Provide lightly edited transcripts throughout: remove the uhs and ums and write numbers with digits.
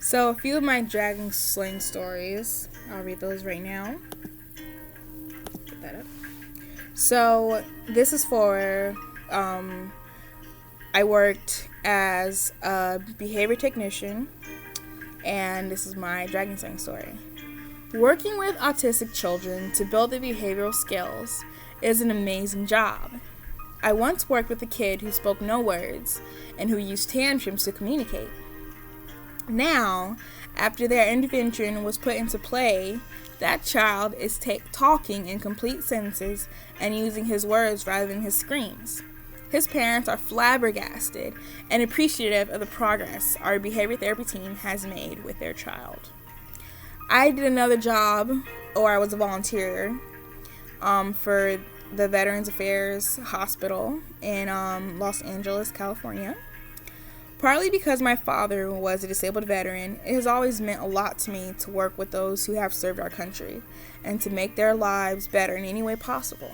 So, a few of my dragon slaying stories. I'll read those right now. Get that up. So, this is for, I worked as a behavior technician, and this is my dragon slaying story. Working with autistic children to build their behavioral skills is an amazing job. I once worked with a kid who spoke no words and who used tantrums to communicate. Now, after their intervention was put into play, that child is talking in complete sentences and using his words rather than his screams. His parents are flabbergasted and appreciative of the progress our behavior therapy team has made with their child. I did another job, or I was a volunteer, for the Veterans Affairs Hospital in Los Angeles, California. Partly because my father was a disabled veteran, it has always meant a lot to me to work with those who have served our country and to make their lives better in any way possible.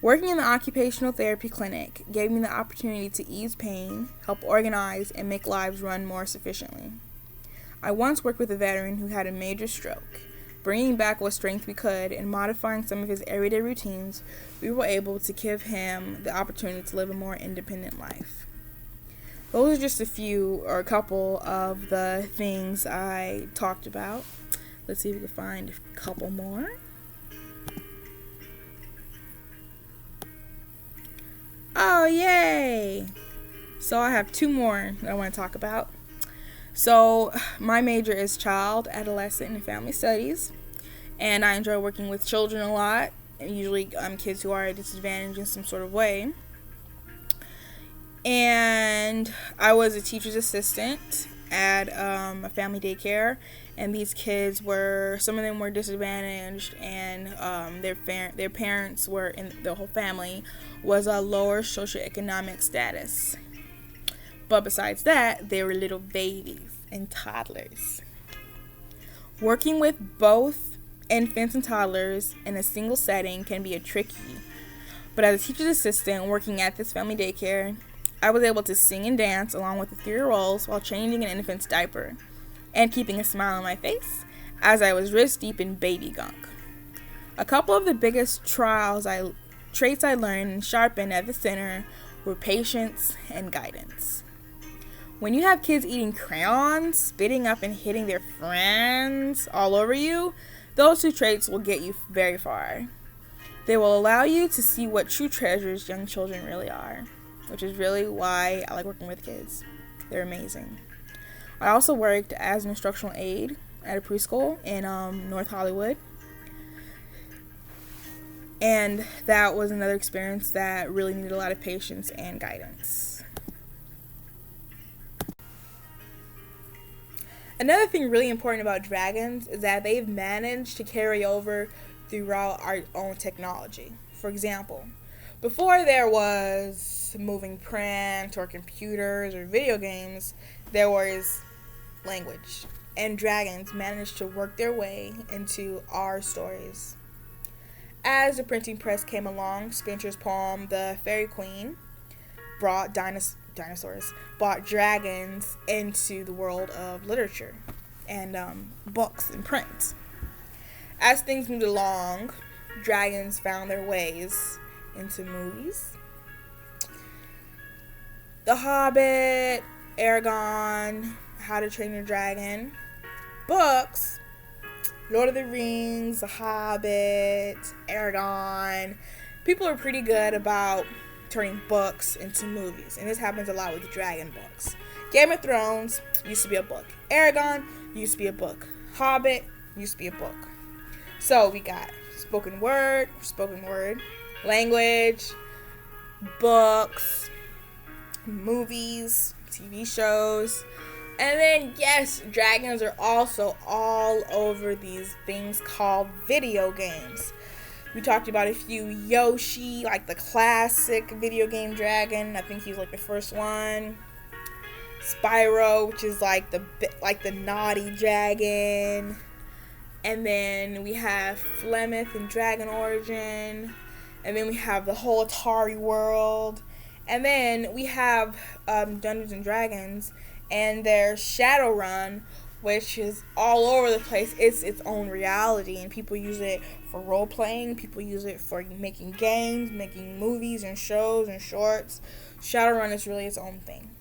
Working in the occupational therapy clinic gave me the opportunity to ease pain, help organize, and make lives run more sufficiently. I once worked with a veteran who had a major stroke. Bringing back what strength we could and modifying some of his everyday routines, we were able to give him the opportunity to live a more independent life. Those are just a few or a couple of the things I talked about. Let's see if we can find a couple more. Oh, yay! So I have two more that I want to talk about. So my major is child, adolescent, and family studies. And I enjoy working with children a lot. Usually kids who are disadvantaged in some sort of way. And I was a teacher's assistant at a family daycare, and these kids some of them were disadvantaged, and their parents were, in the whole family was a lower socioeconomic status. But besides that, they were little babies and toddlers. Working with both infants and toddlers in a single setting can be tricky. But as a teacher's assistant working at this family daycare, I was able to sing and dance along with the 3-year-olds while changing an infant's diaper and keeping a smile on my face as I was wrist deep in baby gunk. A couple of the biggest traits I learned and sharpened at the center were patience and guidance. When you have kids eating crayons, spitting up and hitting their friends all over you, those two traits will get you very far. They will allow you to see what true treasures young children really are, which is really why I like working with kids. They're amazing. I also worked as an instructional aide at a preschool in North Hollywood. And that was another experience that really needed a lot of patience and guidance. Another thing really important about dragons is that they've managed to carry over throughout our own technology. For example, before there was moving print or computers or video games, there was language. And dragons managed to work their way into our stories. As the printing press came along, Spencer's poem, The Fairy Queen, brought brought dragons into the world of literature and books and print. As things moved along, dragons found their ways into movies. The Hobbit, Aragon, How to Train Your Dragon, books, Lord of the Rings, The Hobbit, Aragon. People are pretty good about turning books into movies, and this happens a lot with dragon books. Game of Thrones used to be a book. Aragon used to be a book. Hobbit used to be a book. So we got spoken word, language, books, movies, TV shows, and then yes, dragons are also all over these things called video games. We talked about a few. Yoshi, like the classic video game dragon. I think he's like the first one. Spyro, which is like the naughty dragon. And then we have Flemeth and Dragon Origin. And then we have the whole Atari world. And then we have Dungeons and Dragons And there's Shadowrun, which is all over the place. It's its own reality, and people use it for role playing. People use it for making games, making movies and shows and shorts. Shadowrun is really its own thing.